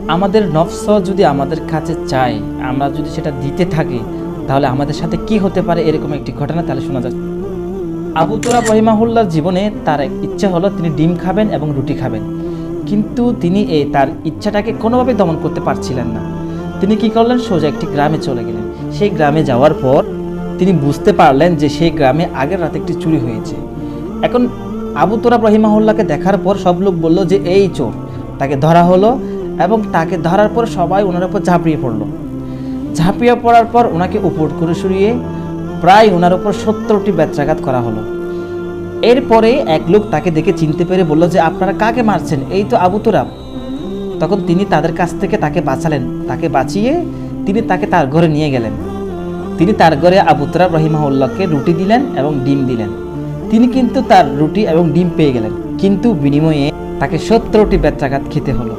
আমাদের নফস যদি আমাদের কাছে চায়, আমরা যদি সেটা দিতে থাকি, তাহলে আমাদের সাথে কি হতে পারে এরকম একটি ঘটনা তাহলে শোনা যাচ্ছে। আবু তুরাব রহিমাহুল্লাহর জীবনে তার এক ইচ্ছা হলো তিনি ডিম খাবেন এবং রুটি খাবেন, কিন্তু তিনি তার ইচ্ছাটাকে কোনোভাবেই দমন করতে পারছিলেন না। তিনি কি করলেন, সোজা একটি গ্রামে চলে গেলেন। সেই গ্রামে যাওয়ার পর তিনি বুঝতে পারলেন যে সেই গ্রামে আগের রাতে একটি চুরি হয়েছে। এখন আবু তুরাব রহিমাহুল্লাহকে দেখার পর সব লোক বলল যে এই চোর। তাকে ধরা হলো এবং তাকে ধরার পর সবাই ওনার উপর ঝাঁপিয়ে পড়লো। ঝাঁপিয়ে পড়ার পর ওনাকে উপর করে সরিয়ে প্রায় ওনার উপর 70টি বেত্রাঘাত করা হলো। এরপরে এক লোক তাকে দেখে চিনতে পেরে বলল যে আপনারা কাকে মারছেন, এই তো আবু তুরাব। তখন তিনি তাদের কাছ থেকে তাকে বাঁচালেন। তাকে বাঁচিয়ে তিনি তাকে তার ঘরে নিয়ে গেলেন। তিনি তার ঘরে আবু তুরাব রহিমাহুল্লাহকে রুটি দিলেন এবং ডিম দিলেন। তিনি কিন্তু তার রুটি এবং ডিম পেয়ে গেলেন, কিন্তু বিনিময়ে তাকে 70টি বেত্রাঘাত খেতে হলো।